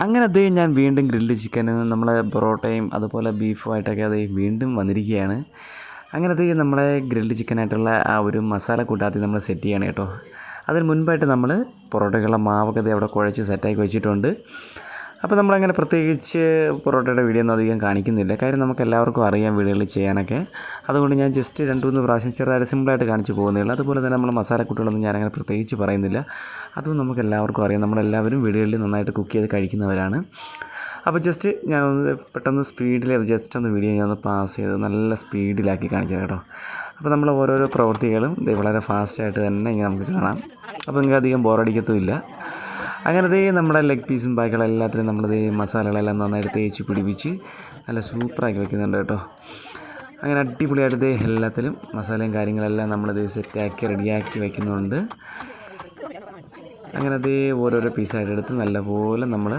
അങ്ങനെ അതേ ഞാൻ വീണ്ടും ഗ്രിൽഡ് ചിക്കനും നമ്മളെ പൊറോട്ടയും അതുപോലെ ബീഫുമായിട്ടൊക്കെ അതേ വീണ്ടും വന്നിരിക്കുകയാണ്. അങ്ങനെ അതേ നമ്മളെ ഗ്രിൽഡ് ചിക്കനായിട്ടുള്ള ആ ഒരു മസാല കൂട്ടാത്തി നമ്മൾ സെറ്റ് ചെയ്യണം കേട്ടോ. അതിന് മുൻപായിട്ട് നമ്മൾ പൊറോട്ടയ്ക്കുള്ള മാവൊക്കെ അവിടെ കുഴച്ച് സെറ്റാക്കി വെച്ചിട്ടുണ്ട്. അപ്പോൾ നമ്മളങ്ങനെ പ്രത്യേകിച്ച് പൊറോട്ടയുടെ വീഡിയോ ഒന്നും അധികം കാണിക്കുന്നില്ല. കാര്യം നമുക്ക് എല്ലാവർക്കും അറിയാം വീടുകളിൽ ചെയ്യാനൊക്കെ. അതുകൊണ്ട് ഞാൻ ജസ്റ്റ് 2-3 പ്രാവശ്യം ചെറുതായിട്ട് സിമ്പിളായിട്ട് കാണിച്ച് പോകുന്നേ. അതുപോലെ തന്നെ നമ്മൾ മസാലക്കൂട്ടുകളൊന്നും ഞാനങ്ങനെ പ്രത്യേകിച്ച് പറയുന്നില്ല. അതും നമുക്ക് എല്ലാവർക്കും അറിയാം. നമ്മളെല്ലാവരും വീടുകളിൽ നന്നായിട്ട് കുക്ക് ചെയ്ത് കഴിക്കുന്നവരാണ്. അപ്പോൾ ജസ്റ്റ് ഞാനൊന്ന് പെട്ടെന്ന് സ്പീഡിൽ ജസ്റ്റ് ഒന്ന് വീഡിയോ ഞാനൊന്ന് പാസ് ചെയ്ത് നല്ല സ്പീഡിലാക്കി കാണിച്ചു കേട്ടോ. അപ്പോൾ നമ്മൾ ഓരോരോ പ്രവൃത്തികളും വളരെ ഫാസ്റ്റായിട്ട് തന്നെ ഇങ്ങനെ നമുക്ക് കാണാം. അപ്പോൾ നിങ്ങൾക്ക് അധികം ബോറടിക്കത്തുമില്ല. അങ്ങനത്തെ നമ്മുടെ ലെഗ് പീസും ബാക്കിയുള്ള എല്ലാത്തിലും നമ്മളിത് മസാലകളെല്ലാം നന്നായിട്ട് തേച്ച് പിടിപ്പിച്ച് നല്ല സൂപ്പറാക്കി വെക്കുന്നുണ്ട് കേട്ടോ. അങ്ങനെ അടിപൊളിയായിട്ട് എല്ലാത്തിലും മസാലയും കാര്യങ്ങളെല്ലാം നമ്മളിത് സെറ്റാക്കി റെഡിയാക്കി വയ്ക്കുന്നുണ്ട്. അങ്ങനെ ഓരോരോ പീസായിട്ട് എടുത്ത് നല്ലപോലെ നമ്മൾ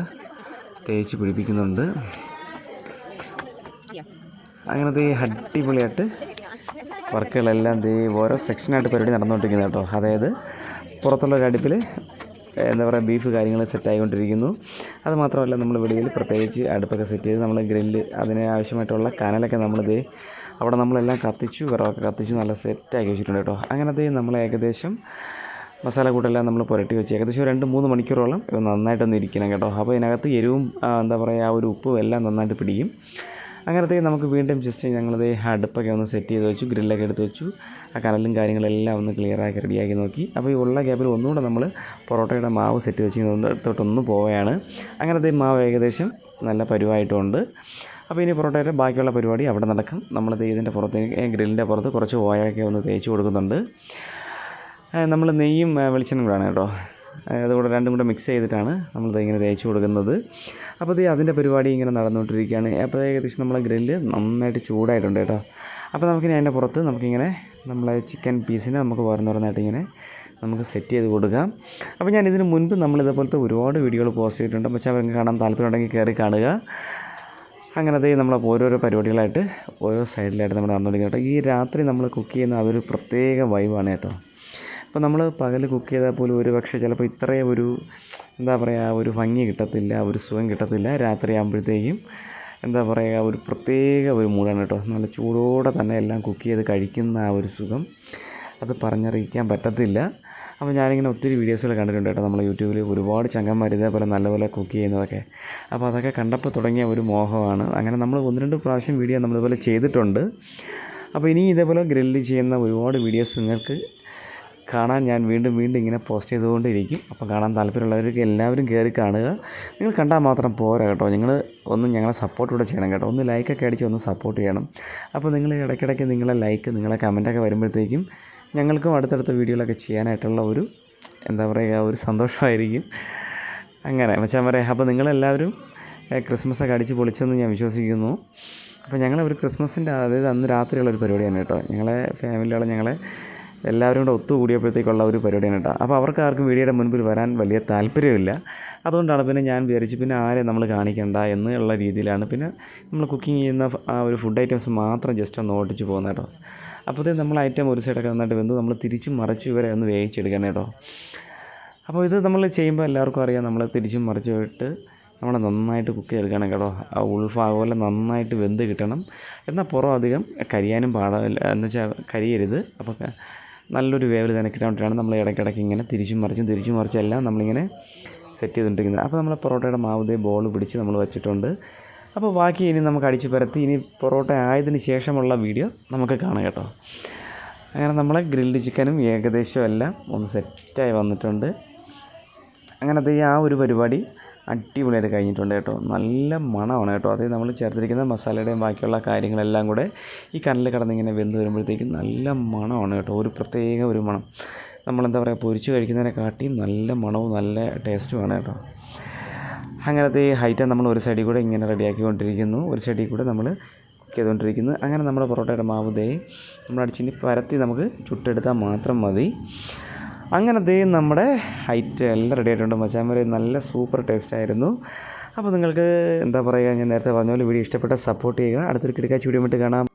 തേച്ച് പിടിപ്പിക്കുന്നുണ്ട്. അങ്ങനെ അടിപൊളിയായിട്ട് വർക്കുകളെല്ലാം ഓരോ സെക്ഷനായിട്ട് പരിപാടി നടന്നുകൊണ്ടിരിക്കുന്നത് കേട്ടോ. അതായത് പുറത്തുള്ളൊരു അടുപ്പിൽ എന്താ പറയുക ബീഫ് കാര്യങ്ങൾ സെറ്റായിക്കൊണ്ടിരിക്കുന്നു. അതുമാത്രമല്ല നമ്മൾ വെളിയിൽ പ്രത്യേകിച്ച് അടുപ്പൊക്കെ സെറ്റ് ചെയ്ത് നമ്മൾ ഗ്രില്ല് അതിന് ആവശ്യമായിട്ടുള്ള കനലൊക്കെ നമ്മളിത് അവിടെ നമ്മളെല്ലാം കത്തിച്ചു വിറകൊക്കെ കത്തിച്ചു നല്ല സെറ്റാക്കി വെച്ചിട്ടുണ്ട് കേട്ടോ. അങ്ങനത്തെ നമ്മൾ ഏകദേശം മസാല കൂട്ടെല്ലാം നമ്മൾ പുരട്ടി വെച്ച് ഏകദേശം 2-3 മണിക്കൂറോളം ഇത് നന്നായിട്ടൊന്ന് ഇരിക്കണം കേട്ടോ. അപ്പോൾ ഇതിനകത്ത് എരിവും എന്താ പറയുക ആ ഒരു ഉപ്പും എല്ലാം നന്നായിട്ട് പിടിക്കും. അങ്ങനത്തെ നമുക്ക് വീണ്ടും ജസ്റ്റ് ഞങ്ങളത് അടുപ്പൊക്കെ ഒന്ന് സെറ്റ് ചെയ്ത് വെച്ചു, ഗ്രില്ലൊക്കെ എടുത്ത് വെച്ചു, ആ കനലും കാര്യങ്ങളെല്ലാം ഒന്ന് ക്ലിയറാക്കി റെഡിയാക്കി നോക്കി. അപ്പോൾ ഈ ഉള്ള ഗ്യാപ്പിൽ ഒന്നുകൂടെ നമ്മൾ പൊറോട്ടയുടെ മാവ് സെറ്റ് വെച്ച് എടുത്തോട്ടൊന്ന് പോവുകയാണ്. അങ്ങനത്തെ മാവ് ഏകദേശം നല്ല പരുവായിട്ടുണ്ട്. അപ്പോൾ ഇനി പൊറോട്ടയുടെ ബാക്കിയുള്ള പരിപാടി അവിടെ നടക്കും. നമ്മളത് ഇതിൻ്റെ പുറത്തേക്ക് ഗ്രില്ലിൻ്റെ പുറത്ത് കുറച്ച് ഓയൊക്കെ ഒന്ന് തേച്ച് കൊടുക്കുന്നുണ്ട്. നമ്മൾ നെയ്യും വെളിച്ചെണ്ണയും കൂടാണ് കേട്ടോ. അതുകൂടെ രണ്ടും കൂടെ മിക്സ് ചെയ്തിട്ടാണ് നമ്മളിത് ഇങ്ങനെ തേച്ച് കൊടുക്കുന്നത്. അപ്പോൾ അതിൻ്റെ പരിപാടി ഇങ്ങനെ നടന്നുകൊണ്ടിരിക്കുകയാണ്. അപ്പോൾ ഏകദേശം നമ്മളെ ഗ്രില്ല് നന്നായിട്ട് ചൂടായിട്ടുണ്ട് കേട്ടോ. അപ്പോൾ നമുക്കിനി അതിൻ്റെ പുറത്ത് നമുക്കിങ്ങനെ നമ്മളെ ചിക്കൻ പീസിനെ നമുക്ക് ഓരോന്നോരോന്നായിട്ട് ഇങ്ങനെ നമുക്ക് സെറ്റ് ചെയ്ത് കൊടുക്കാം. അപ്പോൾ ഞാൻ ഇതിന് മുൻപ് നമ്മളിതേപോലത്തെ ഒരുപാട് വീഡിയോകൾ പോസ്റ്റ് ചെയ്തിട്ടുണ്ട്. പക്ഷേ അവർക്ക് കാണാൻ താല്പര്യമുണ്ടെങ്കിൽ കയറി കാണുക. അങ്ങനത്തെ നമ്മൾ ഓരോരോ പരിപാടികളായിട്ട് ഓരോ സൈഡിലായിട്ട് നമ്മൾ നടന്നുകൊണ്ടിരിക്കുക കേട്ടോ. ഈ രാത്രി നമ്മൾ കുക്ക് ചെയ്യുന്ന അതൊരു പ്രത്യേക വൈബാണ് കേട്ടോ. അപ്പോൾ നമ്മൾ പകൽ കുക്ക് ചെയ്താൽ പോലും ഒരു പക്ഷേ ചിലപ്പോൾ ഇത്രയും ഒരു എന്താ പറയുക ഒരു ഭംഗി കിട്ടത്തില്ല, ഒരു സുഖം കിട്ടത്തില്ല. രാത്രി ആകുമ്പോഴത്തേക്കും എന്താ പറയുക ഒരു പ്രത്യേക ഒരു മൂടാണ് കേട്ടോ. നല്ല ചൂടോടെ തന്നെ എല്ലാം കുക്ക് ചെയ്ത് കഴിക്കുന്ന ആ ഒരു സുഖം അത് പറഞ്ഞറിയിക്കാൻ പറ്റത്തില്ല. അപ്പോൾ ഞാനിങ്ങനെ ഒത്തിരി വീഡിയോസുകൾ കണ്ടിട്ടുണ്ട് കേട്ടോ. നമ്മൾ യൂട്യൂബിൽ ഒരുപാട് ചങ്ങന്മാർ ഇതേപോലെ നല്ലപോലെ കുക്ക് ചെയ്യുന്നതൊക്കെ. അപ്പോൾ അതൊക്കെ കണ്ടപ്പോൾ തുടങ്ങിയ ഒരു മോഹമാണ്. അങ്ങനെ നമ്മൾ 1-2 പ്രാവശ്യം വീഡിയോ നമ്മളിതുപോലെ ചെയ്തിട്ടുണ്ട്. അപ്പോൾ ഇനി ഇതേപോലെ ഗ്രില്ല് ചെയ്യുന്ന ഒരുപാട് വീഡിയോസ് നിങ്ങൾക്ക് കാണാൻ ഞാൻ വീണ്ടും ഇങ്ങനെ പോസ്റ്റ് ചെയ്തുകൊണ്ടിരിക്കും. അപ്പോൾ കാണാൻ താല്പര്യമുള്ളവർക്ക് എല്ലാവരും കയറി കാണുക. നിങ്ങൾ കണ്ടാൽ മാത്രം പോരാ കേട്ടോ. നിങ്ങൾ ഒന്ന് ഞങ്ങളെ സപ്പോർട്ട് കൂടെ ചെയ്യണം കേട്ടോ. ഒന്ന് ലൈക്കൊക്കെ അടിച്ച് ഒന്ന് സപ്പോർട്ട് ചെയ്യണം. അപ്പോൾ നിങ്ങൾ ഇടയ്ക്കിടയ്ക്ക് നിങ്ങളെ ലൈക്ക് നിങ്ങളെ കമൻറ്റൊക്കെ വരുമ്പോഴത്തേക്കും ഞങ്ങൾക്കും അടുത്തടുത്ത വീഡിയോകളൊക്കെ ചെയ്യാനായിട്ടുള്ള ഒരു എന്താ പറയുക ഒരു സന്തോഷമായിരിക്കും. അങ്ങനെ മച്ചാൻ പറയാം. അപ്പോൾ നിങ്ങളെല്ലാവരും ക്രിസ്മസൊക്കെ അടിച്ച് പൊളിച്ചെന്ന് ഞാൻ വിശ്വസിക്കുന്നു. അപ്പോൾ ഞങ്ങളൊരു ക്രിസ്മസിൻ്റെ അതായത് അന്ന് രാത്രിയുള്ളൊരു പരിപാടിയാണ് കേട്ടോ. ഞങ്ങളെ ഫാമിലിയുള്ള ഞങ്ങളെ എല്ലാവരും കൂടെ ഒത്തുകൂടിയപ്പോഴത്തേക്കുള്ള ഒരു പരിപാടിയാണ് കേട്ടോ. അപ്പോൾ അവർക്ക് ആർക്കും വീഡിയോയുടെ മുൻപിൽ വരാൻ വലിയ താല്പര്യമില്ല. അതുകൊണ്ടാണ് പിന്നെ ഞാൻ വിചാരിച്ചു പിന്നെ ആരെയും നമ്മൾ കാണിക്കണ്ട എന്നുള്ള രീതിയിലാണ് പിന്നെ നമ്മൾ കുക്കിംഗ് ചെയ്യുന്ന ആ ഒരു ഫുഡ് ഐറ്റംസ് മാത്രം ജസ്റ്റ് ഒന്ന് ഓടിച്ച് പോകുന്നത് കേട്ടോ. അപ്പോഴത്തേക്കും നമ്മൾ ഐറ്റം ഒരു സൈഡൊക്കെ നന്നായിട്ട് വെന്ത് നമ്മൾ തിരിച്ചും മറിച്ചും ഇവരെ ഒന്ന് വേവിച്ചെടുക്കണം കേട്ടോ. അപ്പോൾ ഇത് നമ്മൾ ചെയ്യുമ്പോൾ എല്ലാവർക്കും അറിയാം നമ്മൾ തിരിച്ചും മറിച്ചും ഇട്ട് നമ്മൾ നന്നായിട്ട് കുക്ക് ചെയ്തെടുക്കണം കേട്ടോ. ആ ഉൾഭാഗമെല്ലാം നന്നായിട്ട് വെന്ത് കിട്ടണം. എന്നാൽ പുറം അധികം കരിയാനും പാടില്ല എന്ന് വെച്ചാൽ കരിയരുത്. അപ്പോൾ നല്ലൊരു വേവിൽ തന്നെ കിട്ടാൻ വേണ്ടിയിട്ടാണ് നമ്മൾ ഇടയ്ക്കിടയ്ക്ക് ഇങ്ങനെ തിരിച്ചും മറിച്ചും എല്ലാം നമ്മളിങ്ങനെ സെറ്റ് ചെയ്തുകൊണ്ടിരിക്കുന്നത്. അപ്പോൾ നമ്മൾ പൊറോട്ടയുടെ മാവ് ബോൾ പിടിച്ച് നമ്മൾ വെച്ചിട്ടുണ്ട്. അപ്പോൾ ബാക്കി ഇനി നമുക്ക് അടിച്ച് പരത്തി ഇനി പൊറോട്ട ആയതിന് ശേഷമുള്ള വീഡിയോ നമുക്ക് കാണാം കേട്ടോ. അങ്ങനെ നമ്മളെ ഗ്രിൽഡ് ചിക്കനും ഏകദേശം എല്ലാം ഒന്ന് സെറ്റായി വന്നിട്ടുണ്ട്. അങ്ങനത്തെ ആ ഒരു പരിപാടി അടിപൊളിയായിട്ട് കഴിഞ്ഞിട്ടുണ്ട് കേട്ടോ. നല്ല മണമാണ് കേട്ടോ. അതായത് നമ്മൾ ചേർത്തിരിക്കുന്ന മസാലയുടെയും ബാക്കിയുള്ള കാര്യങ്ങളെല്ലാം കൂടെ ഈ കനലിൽ കിടന്നിങ്ങനെ വെന്ത് വരുമ്പോഴത്തേക്കും നല്ല മണമാണ് കേട്ടോ. ഒരു പ്രത്യേക ഒരു മണം. നമ്മളെന്താ പറയുക പൊരിച്ച് കഴിക്കുന്നതിനെ കാട്ടി നല്ല മണവും നല്ല ടേസ്റ്റുമാണ് കേട്ടോ. അങ്ങനത്തെ ഐറ്റം നമ്മൾ ഒരു സൈഡിൽ കൂടെ ഇങ്ങനെ റെഡിയാക്കിക്കൊണ്ടിരിക്കുന്നു, ഒരു സൈഡിൽ കൂടെ നമ്മൾ കുക്ക് ചെയ്തുകൊണ്ടിരിക്കുന്നു. അങ്ങനെ നമ്മുടെ പൊറോട്ടയുടെ മാവ് നമ്മൾ അടിച്ചിനി പരത്തി നമുക്ക് ചുട്ടെടുത്താൽ മാത്രം മതി. അങ്ങനെ നമ്മുടെ ഐറ്റം എല്ലാം റെഡി ആയിട്ടുണ്ട് മച്ചാന്മാരെ. നല്ല സൂപ്പർ ടേസ്റ്റായിരുന്നു. അപ്പോൾ നിങ്ങൾക്ക് എന്താ പറയുക ഞാൻ നേരത്തെ പറഞ്ഞ പോലെ വീഡിയോ ഇഷ്ടപ്പെട്ട സപ്പോർട്ട് ചെയ്യുക. അടുത്തൊരു കിടക്കാച്ച വീഡിയോ ആയിട്ട് കാണാം.